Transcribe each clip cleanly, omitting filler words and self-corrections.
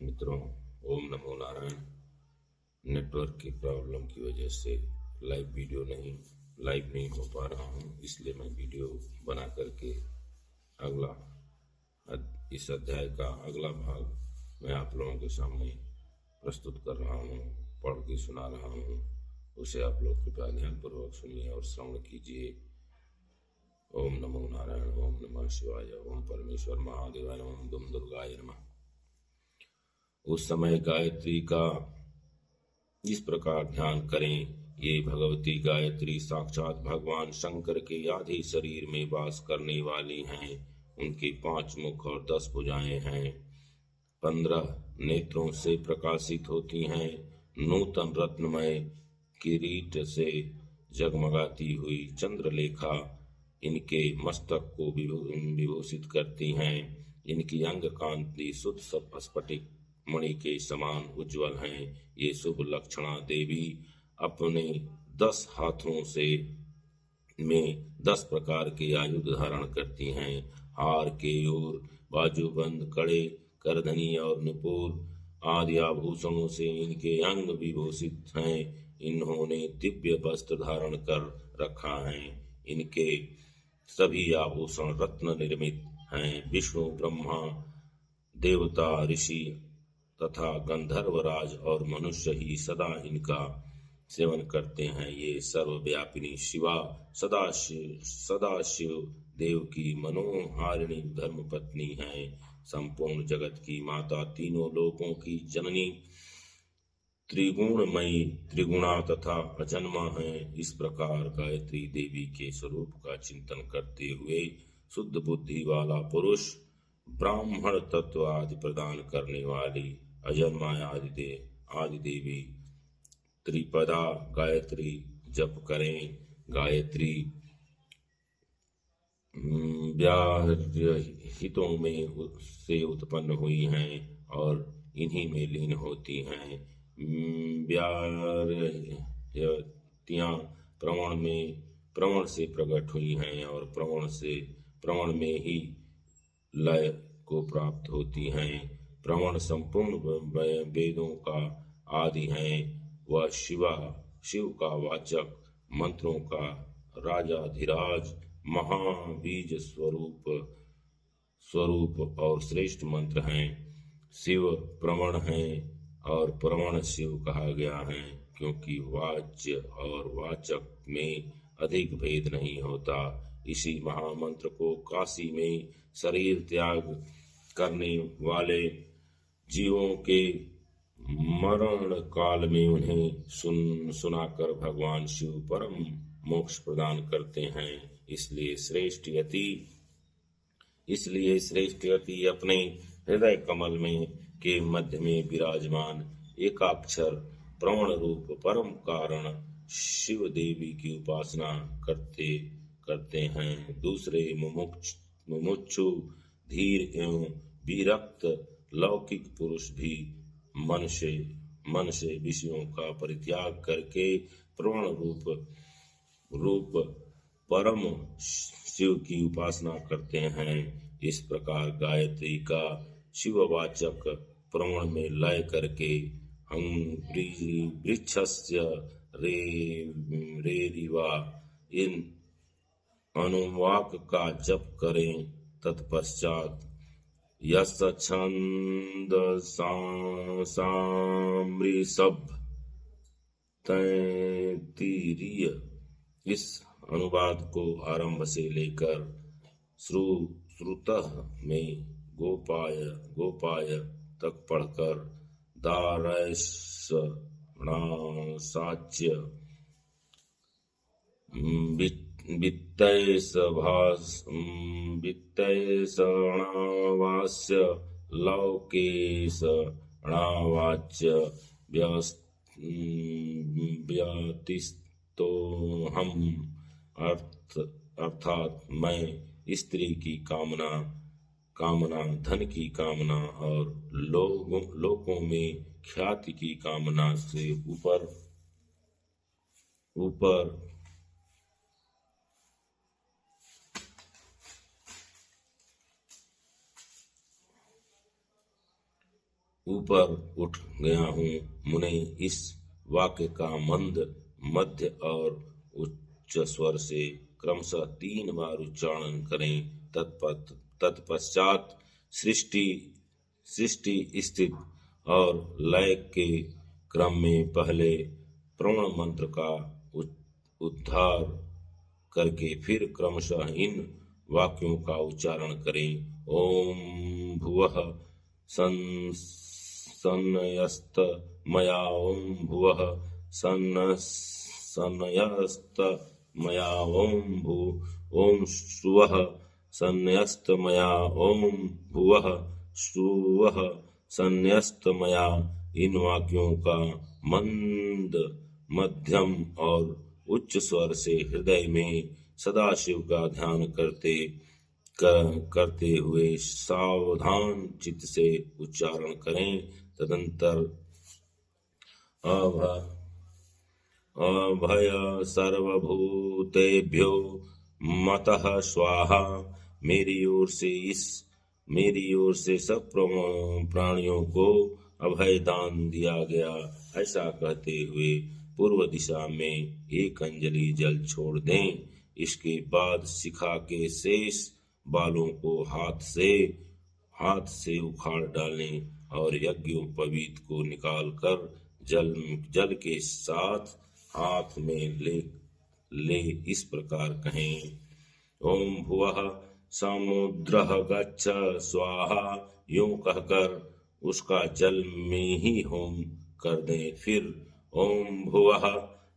मित्रों, ओम नमो नारायण। नेटवर्क की प्रॉब्लम की वजह से लाइव नहीं हो पा रहा हूँ, इसलिए मैं वीडियो बना करके अगला इस अध्याय का अगला भाग मैं आप लोगों के सामने प्रस्तुत कर रहा हूँ, पढ़ के सुना रहा हूँ। उसे आप लोग कृपया ध्यानपूर्वक सुनिए और श्रवण कीजिए। ओम नमो नारायण, ओम नमः शिवाय, ओम परमेश्वर महादेवाय, ओम दुम दुर्गाय नमः। उस समय गायत्री का इस प्रकार ध्यान करें। ये भगवती गायत्री साक्षात भगवान शंकर के आधे शरीर में वास करने वाली हैं। उनके 5 मुख और 10 भुजाएं हैं। 15 नेत्रों से प्रकाशित होती हैं। नूतन रत्नमय किरीट से जगमगाती हुई चंद्रलेखा इनके मस्तक को विभूषित करती हैं। इनकी अंग कांति शुद्ध स्फटिक मणि के समान उज्जवल हैं। ये शुभ लक्षणा देवी अपने 10 हाथों से में 10 प्रकार के आयुध धारण करती हैं। हार केयूर, बाजूबंद, कड़े, करधनी और नुपुर आदि आभूषणों से इनके अंग विभूषित हैं। इन्होंने दिव्य वस्त्र धारण कर रखा है। इनके सभी आभूषण रत्न निर्मित हैं। विष्णु, ब्रह्मा, देवता, ऋषि तथा गंधर्वराज और मनुष्य ही सदा इनका सेवन करते हैं। ये सर्वव्यापिनी शिवा सदाशिव देव की मनोहारिणी धर्मपत्नी हैं। संपूर्ण जगत की माता, तीनों लोकों की जननी, त्रिगुणमयी, त्रिगुणा तथा अजन्मा है। इस प्रकार गायत्री देवी के स्वरूप का चिंतन करते हुए शुद्ध बुद्धि वाला पुरुष ब्राह्मण तत्व आदि प्रदान करने वाली अजन्मा आदि देवी त्रिपदा गायत्री जप करें। गायत्री व्याहृतों में से उत्पन्न हुई हैं और इन्हीं में लीन होती हैं। व्याहृतियां प्रवण से प्रकट हुई हैं और प्रवण में ही लय को प्राप्त होती हैं। प्रवण संपूर्ण वेदों का आदि हैं। वह शिव का वाचक, मंत्रों का राजाधिराज, महाबीज स्वरूप और श्रेष्ठ मंत्र हैं। शिव प्रवण हैं और प्रवण शिव कहा गया है, क्योंकि वाच्य और वाचक में अधिक भेद नहीं होता। इसी महामंत्र को काशी में शरीर त्याग करने वाले जीवों के मरण काल में उन्हें सुनाकर भगवान शिव परम मोक्ष प्रदान करते हैं। इसलिए श्रेष्ठ यति अपने हृदय कमल में के मध्य में विराजमान एकाक्षर प्रवण रूप परम कारण शिव देवी की उपासना करते हैं। दूसरे मुमुक्षु, धीर एवं विरक्त लौकिक पुरुष भी मन से विषयों का परित्याग करके प्रवण रूप परम शिव की उपासना करते हैं। इस प्रकार गायत्री का शिववाचक प्रवण में लय करके हम वृक्षस्य रेरिवा इन अनुवाक का जप करें। तत्पश्चात यस्छंद सामृषभ तैत्तिरीय इस अनुवाद को आरंभ से लेकर श्रुतः में गोपाय तक पढ़कर दारैषणासाच्य वित्तैषणावास्य लौकेशणावाच्य व्यतिस्तोऽहम् अर्थात मैं स्त्री की कामना, धन की कामना और लोकों में ख्याति की कामना से ऊपर उठ गया हूँ। मुने इस वाक्य का मंद, मध्य और उच्च स्वर से क्रमशः 3 बार उच्चारण करें। तत्पश्चात सृष्टि, स्थिति और लय के क्रम में पहले प्रणव मंत्र का उद्धार करके फिर क्रमशः इन वाक्यों का उच्चारण करें। ओम भुवः सन्नयस्तमया, ओम भुवः सन्नयस्तमया, ओम सुवः सन्न्यस्तमया, ओम भुवः सुवः सन्न्यस्तमया। इन वाक्यों का मंद, मध्यम और उच्च स्वर से हृदय में सदाशिव का ध्यान करते हुए सावधान चित्त से उच्चारण करें। तदंतर अभय सर्वभूतेभ्यो मतः स्वाहा, मेरी ओर से सब प्राणियों को अभय दान दिया गया, ऐसा कहते हुए पूर्व दिशा में एक अंजलि जल छोड़ दें। इसके बाद शिखा के शेष बालों को हाथ से उखाड़ डालें और यज्ञोपवीत को निकालकर जल के साथ हाथ में ले इस प्रकार कहें। ओम भुवः समुद्रः गच्छ स्वाहा, यूं कहकर उसका जल में ही होम कर दें। फिर ओम भुवः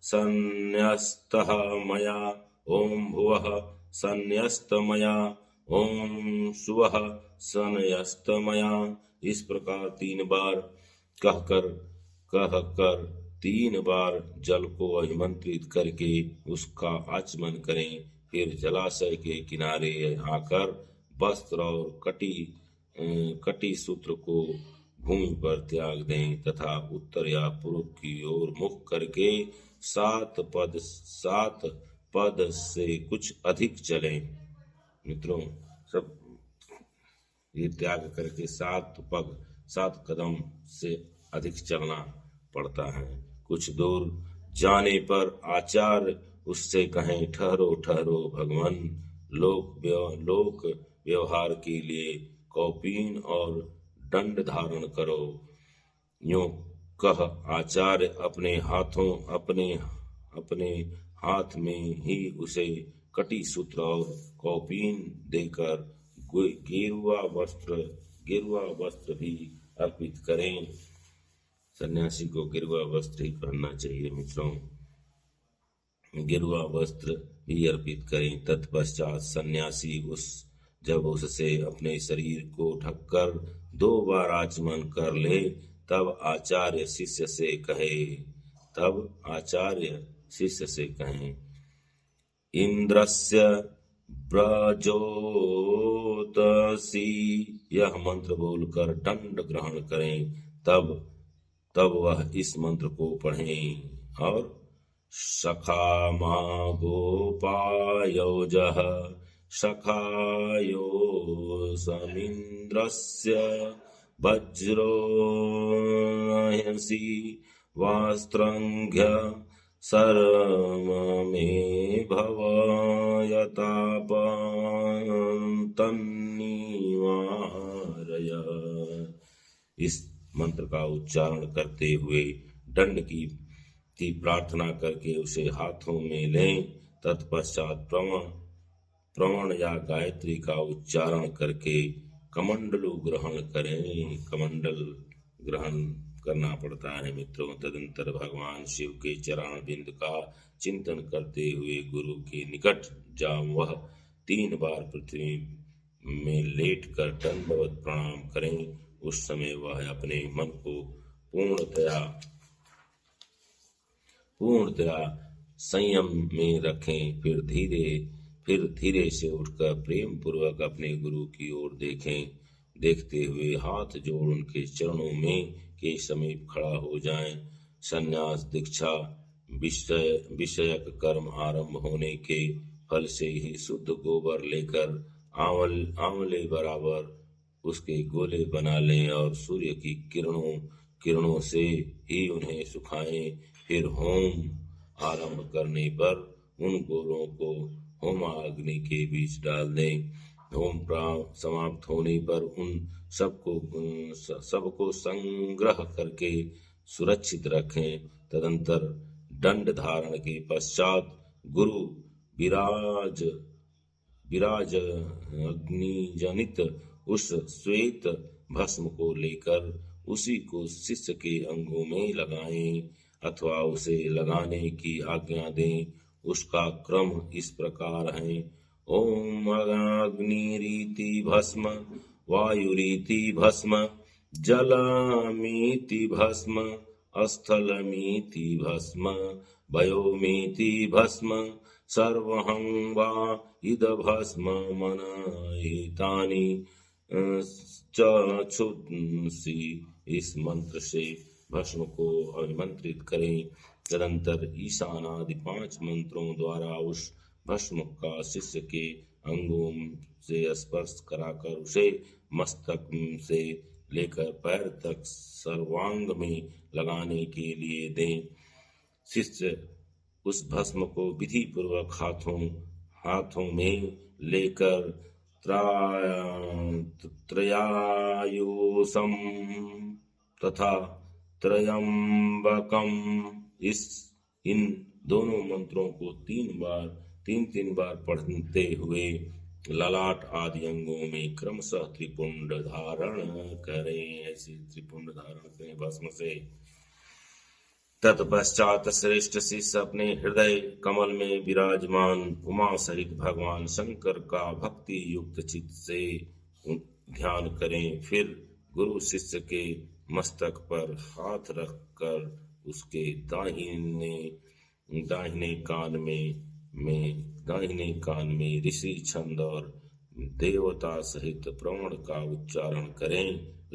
सन्न्यस्तः मया, ओम भुवः सन्न्यस्तमया, ओम सुवः सन्न्यस्तमया। इस प्रकार 3 बार कहकर 3 बार जल को अभिमंत्रित करके उसका आचमन करें। फिर जलाशय के किनारे आकर वस्त्र और कटी सूत्र को भूमि पर त्याग दें तथा उत्तर या पूर्व की ओर मुख करके 7 पद से कुछ अधिक चलें। मित्रों, सब ये त्याग करके 7 कदम से अधिक चलना पड़ता है। कुछ दूर जाने पर आचार्य उससे कहें, ठहरो ठहरो भगवान, लोक व्यवहार के लिए कौपीन और दंड धारण करो। यूं कह आचार्य अपने हाथ में ही उसे कटी सूत्र और कौपीन देकर गेरुआ वस्त्र भी अर्पित करें। सन्यासी को गेरुआ वस्त्र ही पहनना चाहिए मित्रों, गेरुआ वस्त्र भी अर्पित करें। तत्पश्चात सन्यासी जब उससे अपने शरीर को ढककर 2 बार आचमन कर ले, तब आचार्य शिष्य से कहें, इंद्रस्य व्रजोतसी, यह मंत्र बोलकर दंड ग्रहण करें। तब वह इस मंत्र को पढ़ें और सखामा गोपायोजः सखायो समिन्द्रस्य वज्रोऽंसि वास्त्रंघ्य सर्वमे भव यतापन्तन्निवारय। इस मंत्र का उच्चारण करते हुए दंड की प्रार्थना करके उसे हाथों में लें। तत्पश्चात प्रवण या गायत्री का उच्चारण करके कमंडलु ग्रहण करें। कमंडल ग्रहण करना पड़ता है मित्रों। तदंतर भगवान शिव के चरण बिंद का चिंतन करते हुए गुरु के निकट जाम वह 3 बार पृथ्वी में लेटकर दंडवत प्रणाम करें। उस समय वह अपने मन को पूर्णतया संयम में रखें। फिर धीरे से उठकर प्रेम पूर्वक अपने गुरु की ओर देखें। देखते हुए हाथ जोड़ उनके चरणों में के समीप खड़ा हो जाएं। संन्यास दीक्षा विषयक कर्म आरंभ होने के फल से ही शुद्ध गोबर लेकर आंवले बराबर उसके गोले बना लें और सूर्य की किरणों से ही उन्हें सुखाएं। फिर होम आरंभ करने पर उन गोलों को होमाग्नि के बीच डाल दें। होम समाप्त होने पर उन सबको संग्रह करके सुरक्षित रखें। तदंतर दंड धारण के पश्चात गुरु विराज अग्नि जनित उस श्वेत भस्म को लेकर उसी को शिष्य के अंगों में लगाएं अथवा उसे लगाने की आज्ञा दें। उसका क्रम इस प्रकार है: ओम अग्निरीति भस्म, वायुरीति भस्म, जलमीति भस्म, स्थलमीति भस्म, भयोमीति भस्म, सर्वहं वा इद भस्म मन एतानि चक्षुंसि। इस मंत्र से भस्म को अभिमंत्रित करें। तदंतर ईशानादि 5 मंत्रों द्वारा उस भस्म का शिष्य के अंगों से स्पर्श कराकर उसे मस्तक से लेकर पैर तक सर्वांग में लगाने के लिए दें। शिष्य उस भस्म को विधि पूर्वक हाथों में लेकर त्रयायुषम तथा त्रयंबकम इन दोनों मंत्रों को 3 बार पढ़ते हुए ललाट आदि अंगों में क्रमशः त्रिपुंड धारण करें। ऐसे त्रिपुंड धारण करें भस्म से। तत्पश्चात श्रेष्ठ शिष्य अपने हृदय कमल में विराजमान उमा सहित भगवान शंकर का भक्ति युक्त चित्त से ध्यान करें। फिर गुरु शिष्य के मस्तक पर हाथ रखकर उसके दाहिने कान में ऋषि छंद और देवता सहित प्रण का उच्चारण करें।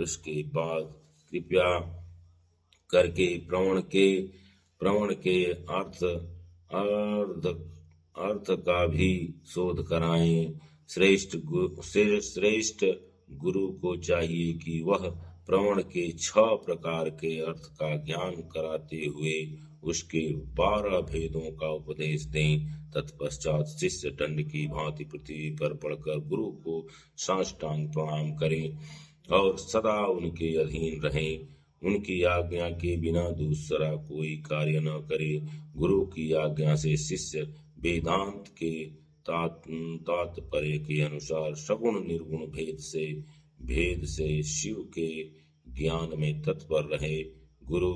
उसके बाद कृपया करके प्रण के अर्थ का भी शोध कराएं। श्रेष्ठ गुरु को चाहिए कि वह प्रण के 6 प्रकार के अर्थ का ज्ञान कराते हुए उसके 12 भेदों का उपदेश दें। तत्पश्चात शिष्य दंड की भांति पृथ्वी पर पड़कर गुरु को साष्टांग प्रणाम करें और सदा उनके अधीन रहें। उनकी आज्ञा के बिना दूसरा कोई कार्य न करे। गुरु की आज्ञा से शिष्य वेदांत के तात्पर्य के अनुसार सगुण निर्गुण भेद से शिव के ज्ञान में तत्पर रहे। गुरु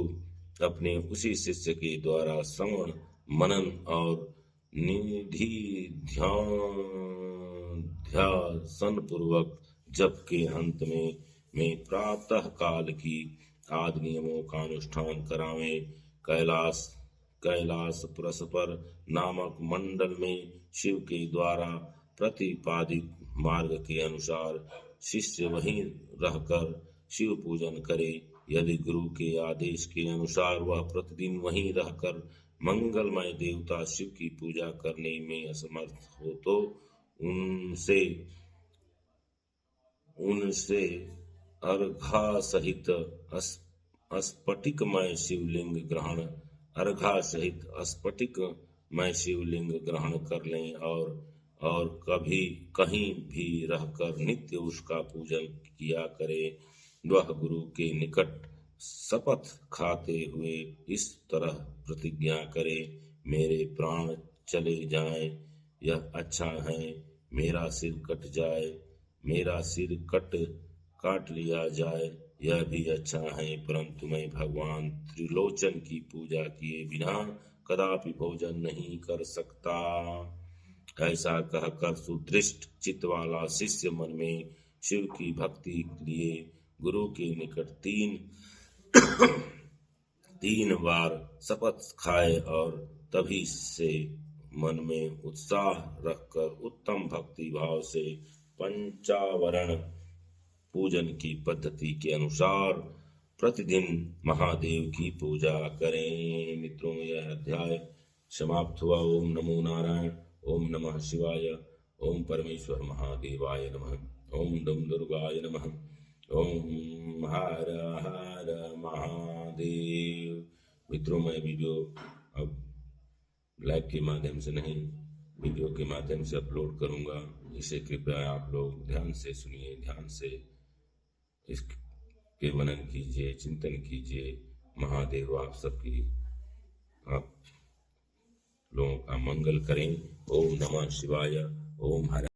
अपने उसी शिष्य के द्वारा श्रवण मनन और निधि ध्यान पूर्वक जप के अंत में प्रातः काल की आदि नियमों का अनुष्ठान करावें। कैलाश परस्पर नामक मंडल में शिव के द्वारा प्रतिपादित मार्ग के अनुसार शिष्य वहीं रहकर शिव पूजन करे। यदि गुरु के आदेश के अनुसार वह प्रतिदिन वहीं रहकर मंगलमय देवता शिव की पूजा करने में असमर्थ हो तो उनसे अर्घा सहित स्फटिकमय शिवलिंग ग्रहण कर लें और कभी कहीं भी रहकर नित्य उसका पूजन किया करे। वह गुरु के निकट शपथ खाते हुए इस तरह प्रतिज्ञा करे: मेरे प्राण चले जाएं, यह अच्छा है। मेरा सिर कट जाए, मेरा सिर काट लिया जाए, यह भी अच्छा है। परंतु मैं भगवान त्रिलोचन की पूजा किए बिना कदापि भोजन नहीं कर सकता। ऐसा कहकर सुदृष्ट चित्त वाला शिष्य मन में शिव की भक्ति लिए गुरु के निकट 3 बार शपथ खाए और तभी से मन में उत्साह रखकर उत्तम भक्ति भाव से पंचावरण पूजन की पद्धति के अनुसार प्रतिदिन महादेव की पूजा करें। मित्रों, यह अध्याय समाप्त हुआ। ओम नमो नारायण, ओम नमः शिवाय, ओम परमेश्वर महादेवाय नमः। ओम दम दुर्गाय नमः। ओम हर हर महादेव। मित्रों, मैं वीडियो अब लाइव के माध्यम से नहीं, वीडियो के माध्यम से अपलोड करूंगा। इसे कृपया आप लोग ध्यान से सुनिए, ध्यान से इसके मनन कीजिए, चिंतन कीजिए। महादेव आप सबकी, आप लोगों का मंगल करें। ओम नमः शिवाय। ओम हर